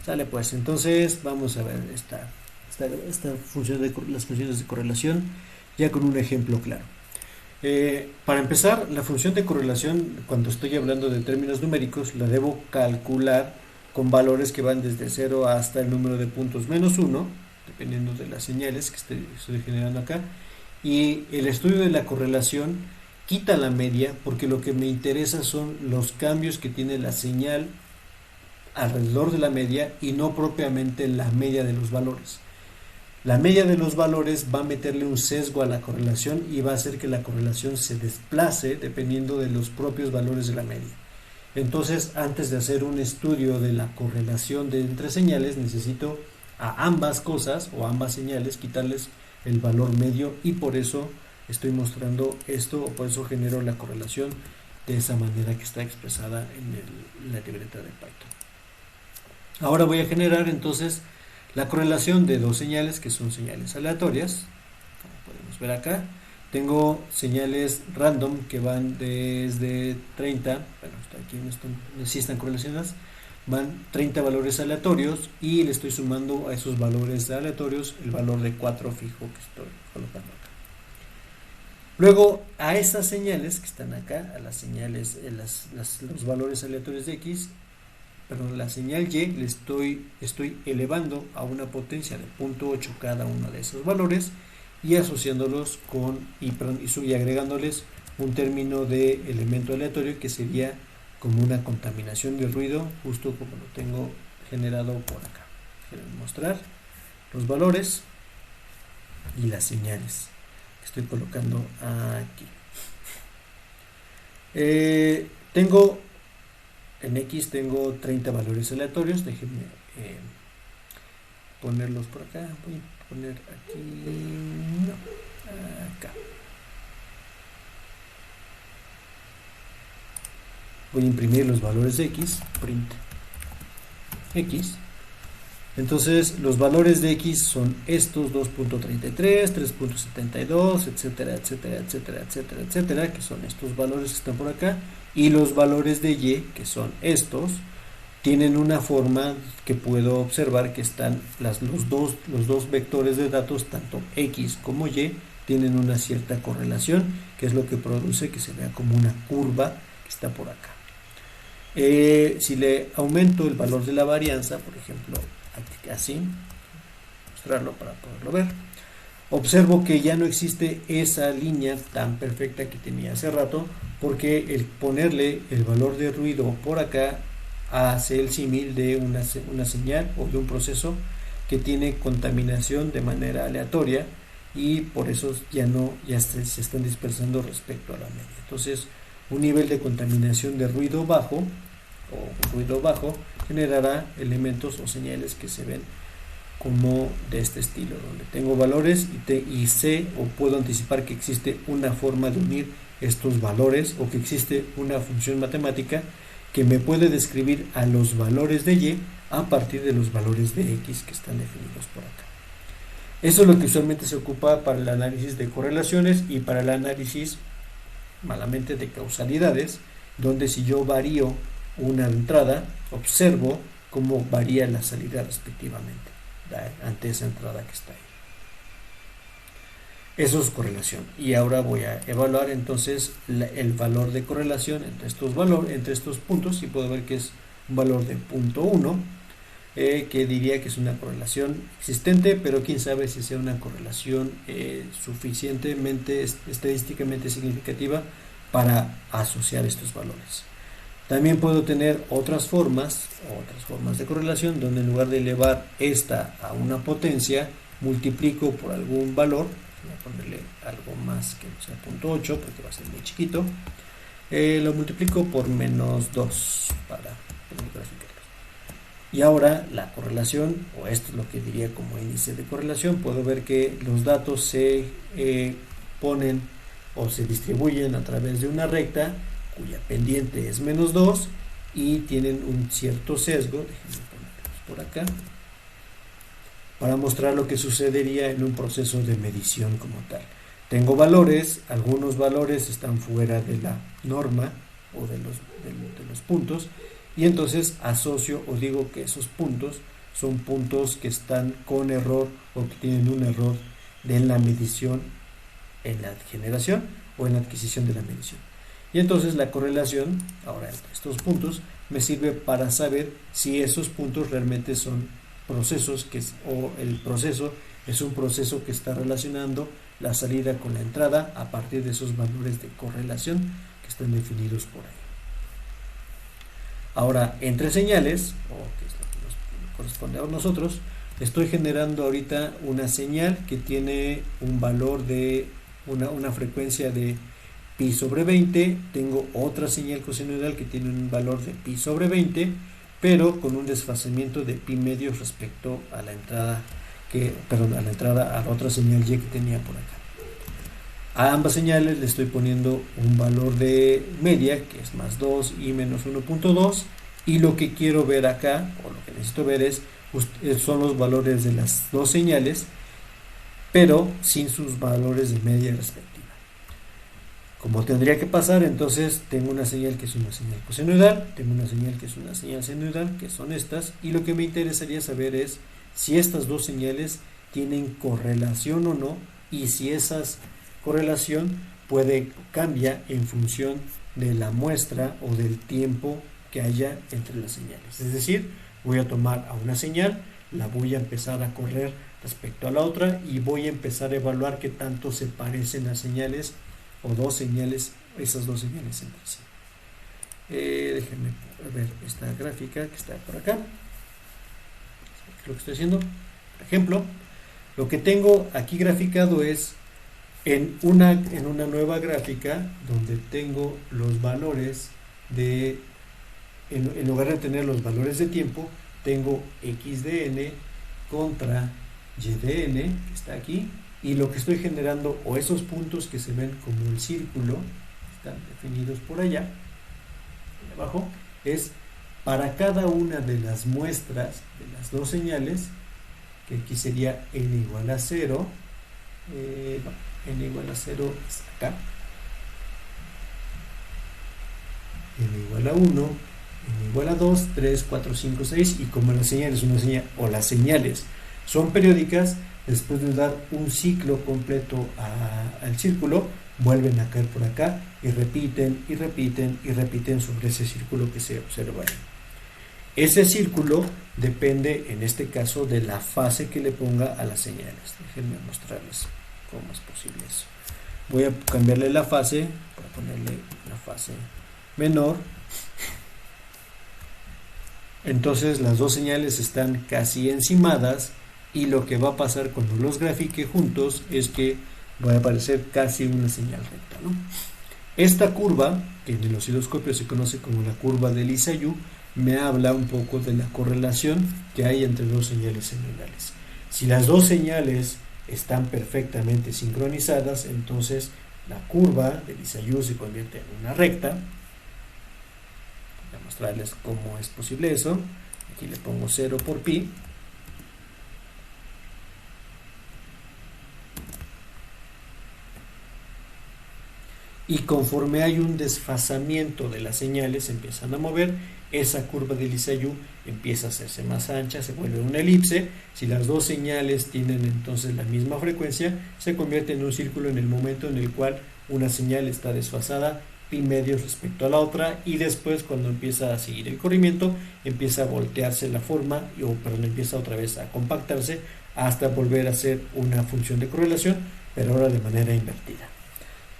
Sale pues, entonces vamos a ver esta función las funciones de correlación ya con un ejemplo claro. Para empezar, la función de correlación, cuando estoy hablando de términos numéricos, la debo calcular con valores que van desde 0 hasta el número de puntos menos 1, dependiendo de las señales que estoy generando acá. Y el estudio de la correlación quita la media porque lo que me interesa son los cambios que tiene la señal alrededor de la media y no propiamente la media de los valores. La media de los valores va a meterle un sesgo a la correlación y va a hacer que la correlación se desplace dependiendo de los propios valores de la media. Entonces, antes de hacer un estudio de la correlación de entre señales, necesito a ambas cosas o ambas señales quitarles el valor medio y por eso estoy mostrando esto o por eso genero la correlación de esa manera que está expresada en la libreta de Python. Ahora voy a generar entonces la correlación de dos señales que son señales aleatorias, como podemos ver acá. Tengo señales random que van desde 30, bueno, aquí no sí están correlacionadas, van 30 valores aleatorios y le estoy sumando a esos valores aleatorios el valor de 4 fijo que estoy colocando acá. Luego a esas señales que están acá, a las señales, los valores aleatorios de X, perdón, la señal Y le estoy elevando a una potencia de 0.8 cada uno de esos valores y asociándolos y agregándoles un término de elemento aleatorio que sería como una contaminación de ruido, justo como lo tengo generado por acá. Quiero mostrar los valores y las señales que estoy colocando aquí. En X tengo 30 valores aleatorios, déjenme ponerlos por acá, voy a poner aquí, no, acá. Voy a imprimir los valores de X, print X. Entonces los valores de X son estos 2.33, 3.72, etcétera, etcétera, etcétera, etcétera, etcétera, que son estos valores que están por acá. Y los valores de Y, que son estos, tienen una forma que puedo observar que están los dos vectores de datos, tanto X como Y, tienen una cierta correlación, que es lo que produce que se vea como una curva que está por acá. Si le aumento el valor de la varianza, por ejemplo, así, mostrarlo para poderlo ver, observo que ya no existe esa línea tan perfecta que tenía hace rato, porque el ponerle el valor de ruido por acá hace el símil de una señal o de un proceso que tiene contaminación de manera aleatoria y por eso se están dispersando respecto a la media. Entonces, un nivel de contaminación de ruido bajo generará elementos o señales que se ven como de este estilo, donde tengo valores y sé o puedo anticipar que existe una forma de unir estos valores o que existe una función matemática que me puede describir a los valores de Y a partir de los valores de X que están definidos por acá. Eso es lo que usualmente se ocupa para el análisis de correlaciones y para el análisis malamente de causalidades, donde si yo varío una entrada, observo cómo varía la salida respectivamente ante esa entrada que está ahí. Eso es correlación. Y ahora voy a evaluar entonces el valor de correlación entre estos puntos, y puedo ver que es un valor de 0.1, que diría que es una correlación existente, pero quién sabe si sea una correlación suficientemente estadísticamente significativa para asociar estos valores. También puedo tener otras formas de correlación, donde en lugar de elevar esta a una potencia, multiplico por algún valor. Voy a ponerle algo más que no sea 0.8 porque va a ser muy chiquito. Lo multiplico por menos 2 para graficarlo. Y ahora la correlación, o esto es lo que diría como índice de correlación, puedo ver que los datos se ponen o se distribuyen a través de una recta cuya pendiente es menos 2 y tienen un cierto sesgo. Déjenme ponerlos por acá para mostrar lo que sucedería en un proceso de medición como tal. Tengo valores, algunos valores están fuera de la norma o de los puntos, y entonces asocio o digo que esos puntos son puntos que están con error o que tienen un error en la medición, en la generación o en la adquisición de la medición. Y entonces la correlación, ahora entre estos puntos, me sirve para saber si esos puntos realmente son procesos o el proceso es un proceso que está relacionando la salida con la entrada a partir de esos valores de correlación que están definidos por ahí. Ahora, entre señales, o que es lo que nos corresponde a nosotros, estoy generando ahorita una señal que tiene un valor de una frecuencia de pi sobre 20, tengo otra señal cosenoidal que tiene un valor de pi sobre 20, pero con un desfasamiento de pi medios respecto a la entrada a la otra señal y que tenía por acá. A ambas señales le estoy poniendo un valor de media, que es más 2 y menos 1.2, y lo que quiero ver acá, o lo que necesito ver son los valores de las dos señales, pero sin sus valores de media respectiva. Como tendría que pasar, entonces tengo una señal que es una señal cosenoidal, tengo una señal que es una señal senoidal, que son estas, y lo que me interesaría saber es si estas dos señales tienen correlación o no, y si esa correlación cambia en función de la muestra o del tiempo que haya entre las señales. Es decir, voy a tomar a una señal, la voy a empezar a correr respecto a la otra y voy a empezar a evaluar qué tanto se parecen las señales o esas dos señales entre sí. Déjenme ver esta gráfica que está por acá. Lo que estoy haciendo, por ejemplo, lo que tengo aquí graficado es en una nueva gráfica donde tengo los valores en lugar de tener los valores de tiempo, tengo x de n contra y de n, que está aquí, y lo que estoy generando, o esos puntos que se ven como el círculo, están definidos por allá, abajo, es para cada una de las muestras de las dos señales, que aquí sería n igual a 0, n igual a 0 es acá, n igual a 1, n igual a 2, 3, 4, 5, 6, y como la señal es una señal, o las señales son periódicas, después de dar un ciclo completo al círculo, vuelven a caer por acá y repiten y repiten y repiten sobre ese círculo que se observa ahí. Ese círculo depende, en este caso, de la fase que le ponga a las señales. Déjenme mostrarles cómo es posible eso. Voy a cambiarle la fase, voy a ponerle una fase menor. Entonces las dos señales están casi encimadas y lo que va a pasar cuando los grafique juntos es que va a aparecer casi una señal recta, ¿no? Esta curva, que en el osciloscopio se conoce como la curva de Lissajous, me habla un poco de la correlación que hay entre dos señales senoidales. Si las dos señales están perfectamente sincronizadas, entonces la curva de Lissajous se convierte en una recta. Voy a mostrarles cómo es posible eso. Aquí le pongo 0 por pi. Y conforme hay un desfasamiento de las señales, se empiezan a mover, esa curva de Lissajous empieza a hacerse más ancha, se vuelve una elipse. Si las dos señales tienen entonces la misma frecuencia, se convierte en un círculo en el momento en el cual una señal está desfasada pi medios respecto a la otra, y después, cuando empieza a seguir el corrimiento, empieza a voltearse la forma, empieza otra vez a compactarse hasta volver a ser una función de correlación, pero ahora de manera invertida.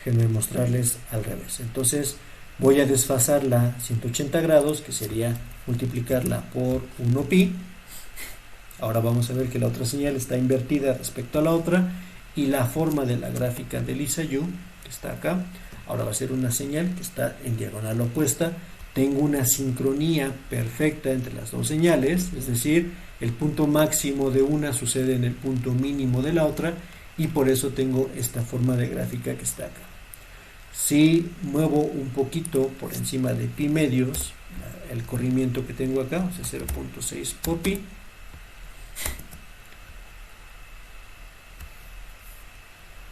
Déjenme mostrarles al revés. Entonces voy a desfasarla 180 grados, que sería multiplicarla por 1 pi. Ahora vamos a ver que la otra señal está invertida respecto a la otra, y la forma de la gráfica de Lissajous, que está acá, ahora va a ser una señal que está en diagonal opuesta. Tengo una sincronía perfecta entre las dos señales, es decir, el punto máximo de una sucede en el punto mínimo de la otra, y por eso tengo esta forma de gráfica que está acá. Si muevo un poquito por encima de pi medios el corrimiento que tengo acá, o sea 0.6 por pi,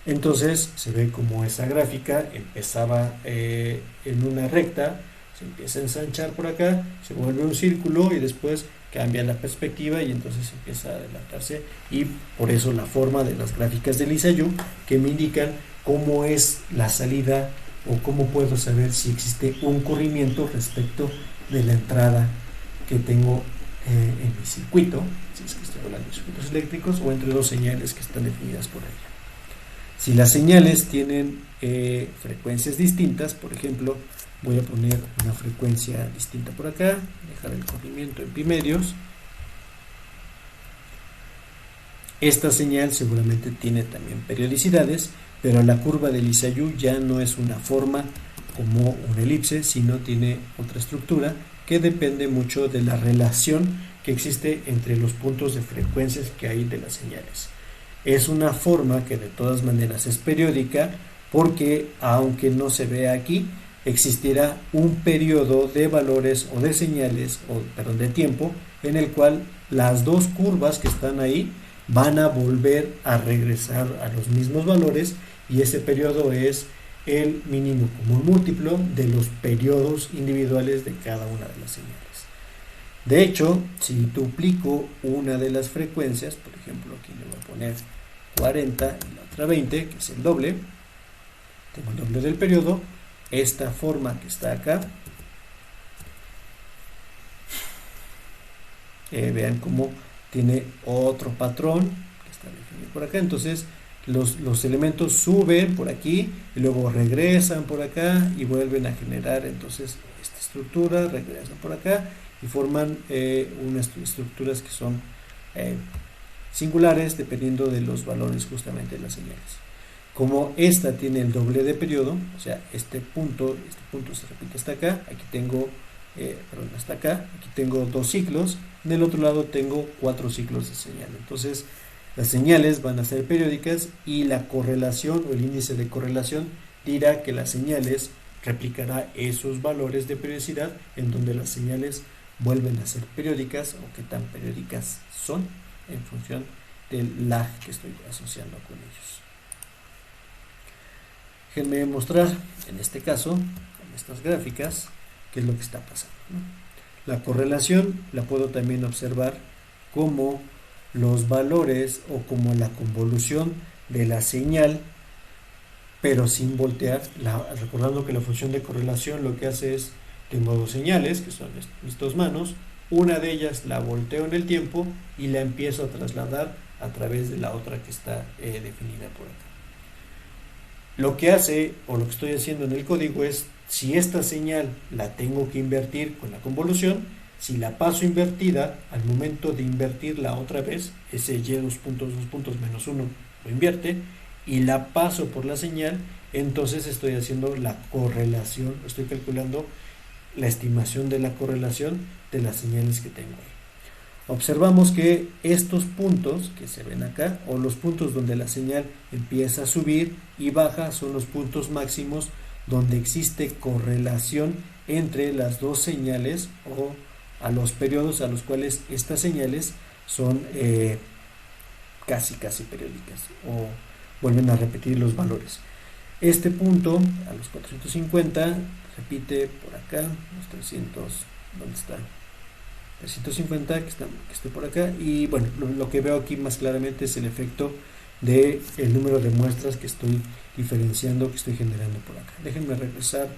entonces se ve como esa gráfica empezaba en una recta, se empieza a ensanchar por acá, se vuelve un círculo y después cambia la perspectiva y entonces empieza a adelantarse, y por eso la forma de las gráficas de Lisa Yu, que me indican cómo es la salida o cómo puedo saber si existe un corrimiento respecto de la entrada que tengo en mi circuito, si es que estoy hablando de circuitos eléctricos, o entre dos señales que están definidas por ella. Si las señales tienen frecuencias distintas, por ejemplo, voy a poner una frecuencia distinta por acá, dejar el corrimiento en pi medios. Esta señal seguramente tiene también periodicidades, pero la curva de Lisa Yu ya no es una forma como una elipse, sino tiene otra estructura que depende mucho de la relación que existe entre los puntos de frecuencias que hay de las señales. Es una forma que de todas maneras es periódica, porque aunque no se vea aquí, existirá un periodo de valores o de señales, de tiempo, en el cual las dos curvas que están ahí van a volver a regresar a los mismos valores, y ese periodo es el mínimo común múltiplo de los periodos individuales de cada una de las señales. De hecho, si duplico una de las frecuencias, por ejemplo, aquí le voy a poner 40 y la otra 20, que es el doble, tengo el doble del periodo, esta forma que está acá, vean cómo tiene otro patrón que está definido por acá. Entonces los elementos suben por aquí y luego regresan por acá y vuelven a generar entonces esta estructura, regresan por acá y forman unas estructuras que son singulares dependiendo de los valores justamente de las señales. Como esta tiene el doble de periodo, o sea, este punto se repite hasta acá, aquí tengo, hasta acá, aquí tengo 2 ciclos, del otro lado tengo 4 ciclos de señal. Entonces, las señales van a ser periódicas y la correlación o el índice de correlación dirá que las señales replicará esos valores de periodicidad en donde las señales vuelven a ser periódicas o qué tan periódicas son en función del lag que estoy asociando con ellos. Déjenme mostrar en este caso, en estas gráficas, qué es lo que está pasando, ¿no? La correlación la puedo también observar como los valores o como la convolución de la señal, pero sin voltear, recordando que la función de correlación lo que hace es, tengo dos señales que son mis dos manos, una de ellas la volteo en el tiempo y la empiezo a trasladar a través de la otra que está definida por acá. Lo que hace, o lo que estoy haciendo en el código es, si esta señal la tengo que invertir con la convolución, si la paso invertida, al momento de invertirla otra vez, ese y dos puntos menos 1 lo invierte, y la paso por la señal, entonces estoy haciendo la correlación, estoy calculando la estimación de la correlación de las señales que tengo ahí. Observamos que estos puntos que se ven acá, o los puntos donde la señal empieza a subir y baja, son los puntos máximos donde existe correlación entre las dos señales o a los periodos a los cuales estas señales son casi periódicas o vuelven a repetir los valores. Este punto a los 450 repite por acá, los 300, ¿dónde está? 350 que esté por acá, y bueno, lo que veo aquí más claramente es el efecto de el número de muestras que estoy diferenciando, que estoy generando por acá. Déjenme regresar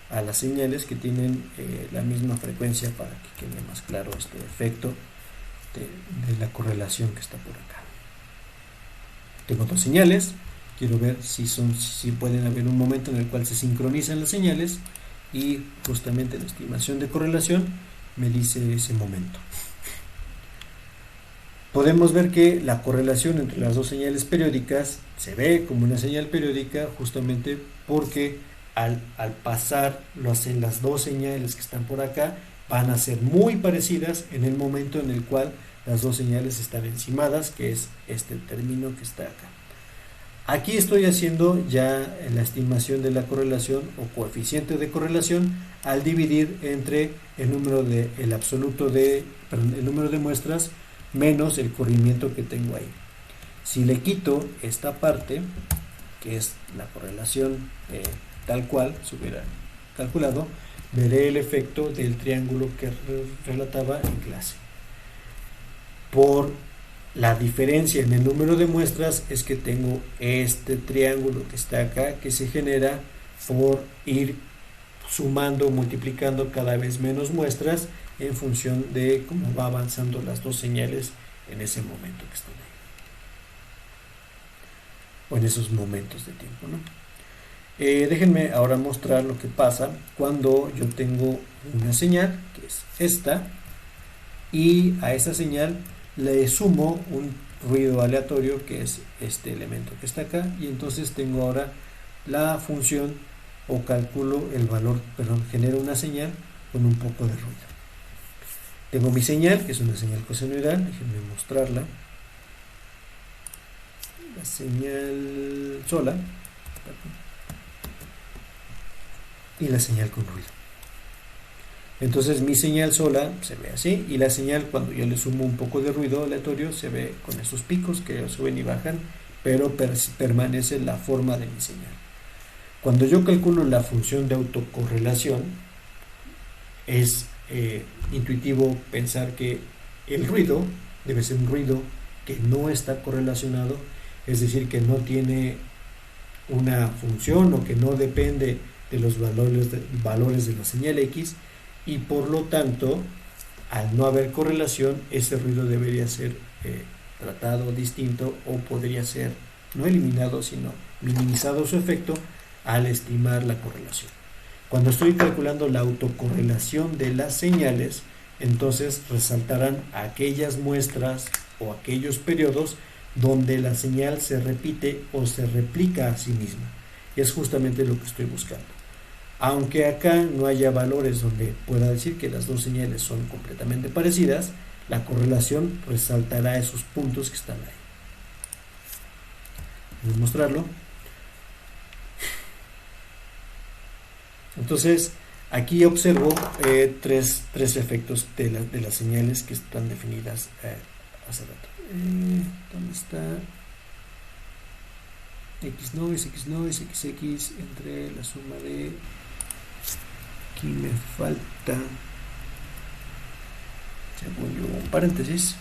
a las señales que tienen la misma frecuencia para que quede más claro este efecto de la correlación que está por acá. Tengo dos señales, quiero ver si pueden haber un momento en el cual se sincronizan las señales, y justamente la estimación de correlación me dice ese momento. Podemos ver que la correlación entre las dos señales periódicas se ve como una señal periódica justamente porque al pasar las dos señales que están por acá van a ser muy parecidas en el momento en el cual las dos señales están encimadas, que es este término que está acá. Aquí estoy haciendo ya la estimación de la correlación o coeficiente de correlación al dividir entre el número de muestras menos el corrimiento que tengo ahí. Si le quito esta parte, que es la correlación tal cual se hubiera calculado, veré el efecto del triángulo que relataba en clase. Por la diferencia en el número de muestras es que tengo este triángulo que está acá, que se genera por ir sumando, multiplicando cada vez menos muestras en función de cómo va avanzando las dos señales en ese momento que están ahí, o en esos momentos de tiempo, ¿no? Déjenme ahora mostrar lo que pasa cuando yo tengo una señal, que es esta, y a esa señal le sumo un ruido aleatorio, que es este elemento que está acá, y entonces tengo ahora la función, o calculo el valor, perdón, genero una señal con un poco de ruido. Tengo mi señal, que es una señal cosenoidal, déjenme mostrarla. La señal sola y la señal con ruido. Entonces mi señal sola se ve así, y la señal, cuando yo le sumo un poco de ruido aleatorio, se ve con esos picos que suben y bajan, pero permanece la forma de mi señal. Cuando yo calculo la función de autocorrelación, es intuitivo pensar que el ruido debe ser un ruido que no está correlacionado, es decir, que no tiene una función o que no depende de los valores de la señal X, y por lo tanto, al no haber correlación, ese ruido debería ser tratado distinto, o podría ser no eliminado, sino minimizado su efecto al estimar la correlación. Cuando estoy calculando la autocorrelación de las señales, entonces resaltarán aquellas muestras o aquellos periodos donde la señal se repite o se replica a sí misma. Y es justamente lo que estoy buscando. Aunque acá no haya valores donde pueda decir que las dos señales son completamente parecidas, la correlación resaltará esos puntos que están ahí. Voy a mostrarlo. Entonces, aquí observo tres efectos de las señales que están definidas hace rato. ¿Dónde está? X noise, XX, entre la suma de... Aquí me falta, según yo, un paréntesis,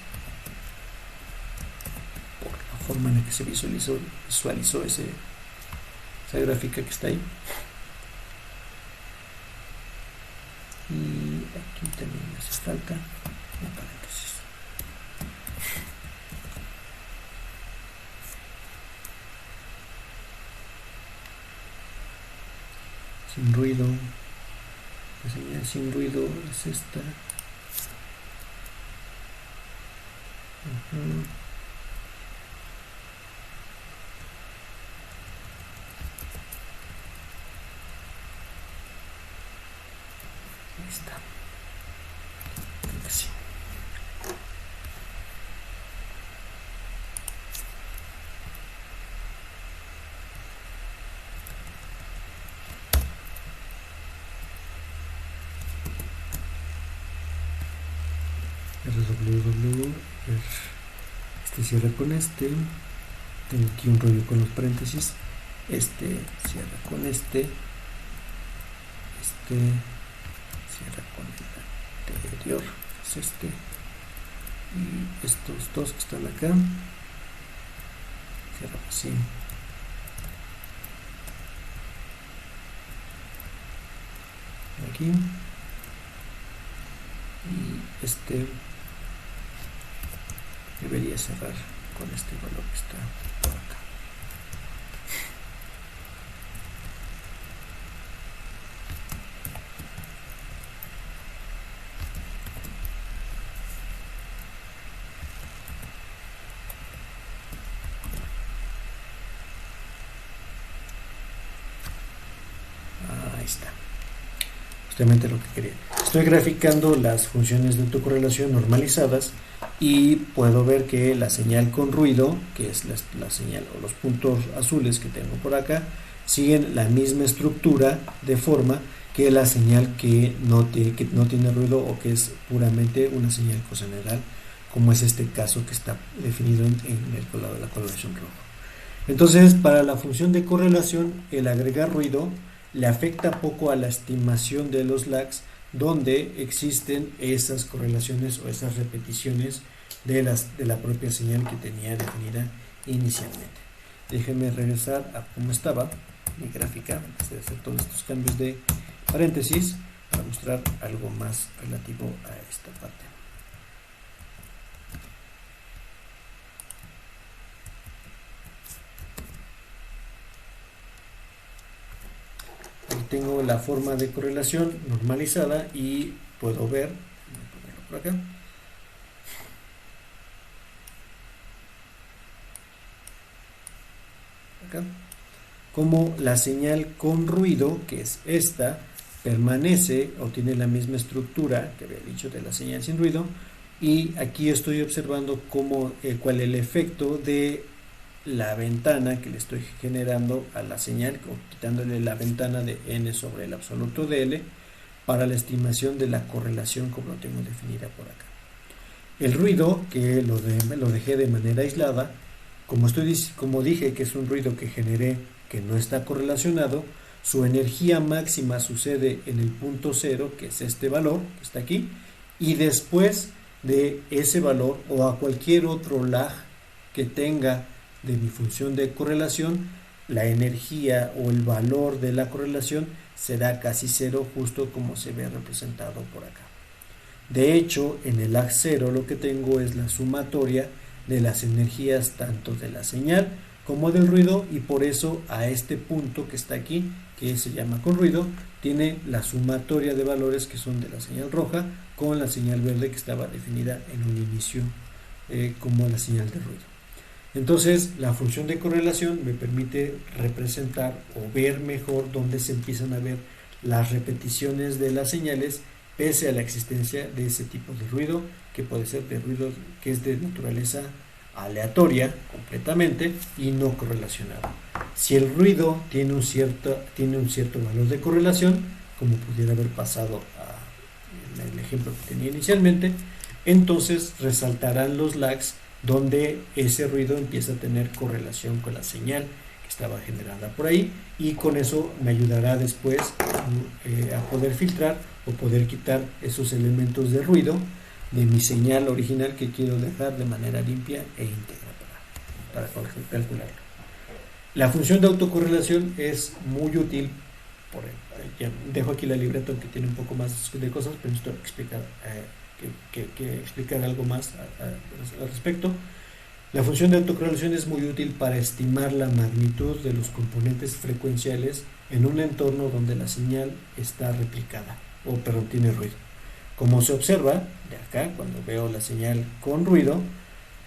por la forma en la que se visualizó esa gráfica que está ahí. Y aquí también me hace falta un paréntesis. Sin ruido. La señal sin ruido es esta. Ahí está. Creo que sí. RWW, este cierra con este, tengo aquí un rollo con los paréntesis, este cierra con este cierra con el anterior, es este, y estos dos que están acá cierran así. Aquí, y este debería cerrar con este valor que está por acá. Ahí está. Justamente lo que quería. Estoy graficando las funciones de autocorrelación normalizadas y puedo ver que la señal con ruido, que es la señal o los puntos azules que tengo por acá, siguen la misma estructura de forma que la señal que no tiene ruido, o que es puramente una señal cosenoidal, como es este caso que está definido en el colado de la coloración roja. Entonces, para la función de correlación, el agregar ruido le afecta poco a la estimación de los lags donde existen esas correlaciones o esas repeticiones de la propia señal que tenía definida inicialmente. Déjenme regresar a cómo estaba mi gráfica antes de hacer todos estos cambios de paréntesis para mostrar algo más relativo a esta parte. Ahí tengo la forma de correlación normalizada y puedo ver, voy a ponerlo por acá. Como la señal con ruido, que es esta, permanece o tiene la misma estructura que había dicho de la señal sin ruido, y aquí estoy observando cuál es el efecto de la ventana que le estoy generando a la señal, quitándole la ventana de n sobre el absoluto de L para la estimación de la correlación como lo tengo definida por acá. El ruido, que lo dejé de manera aislada, como dije que es un ruido que generé que no está correlacionado, su energía máxima sucede en el punto cero, que es este valor que está aquí, y después de ese valor o a cualquier otro lag que tenga de mi función de correlación, la energía o el valor de la correlación será casi cero, justo como se ve representado por acá. De hecho, en el lag cero lo que tengo es la sumatoria de las energías tanto de la señal como del ruido, y por eso a este punto que está aquí, que se llama con ruido, tiene la sumatoria de valores que son de la señal roja con la señal verde que estaba definida en un inicio como la señal de ruido. Entonces, la función de correlación me permite representar o ver mejor dónde se empiezan a ver las repeticiones de las señales pese a la existencia de ese tipo de ruido, que puede ser de ruido que es de naturaleza aleatoria completamente y no correlacionado. Si el ruido tiene un cierto valor de correlación, como pudiera haber pasado en el ejemplo que tenía inicialmente, entonces resaltarán los lags donde ese ruido empieza a tener correlación con la señal que estaba generada por ahí, y con eso me ayudará después a poder filtrar o poder quitar esos elementos de ruido de mi señal original que quiero dejar de manera limpia e íntegra para calcularlo. La función de autocorrelación es muy útil. Dejo aquí la libreta que tiene un poco más de cosas, pero necesito explicar algo más al respecto. La función de autocorrelación es muy útil para estimar la magnitud de los componentes frecuenciales en un entorno donde la señal está replicada, tiene ruido. Como se observa de acá, cuando veo la señal con ruido,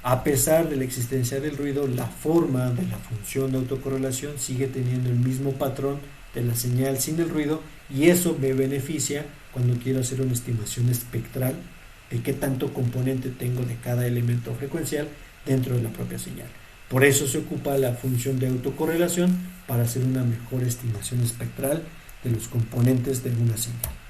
a pesar de la existencia del ruido, la forma de la función de autocorrelación sigue teniendo el mismo patrón de la señal sin el ruido, y eso me beneficia cuando quiero hacer una estimación espectral de qué tanto componente tengo de cada elemento frecuencial dentro de la propia señal. Por eso se ocupa la función de autocorrelación, para hacer una mejor estimación espectral de los componentes de una señal.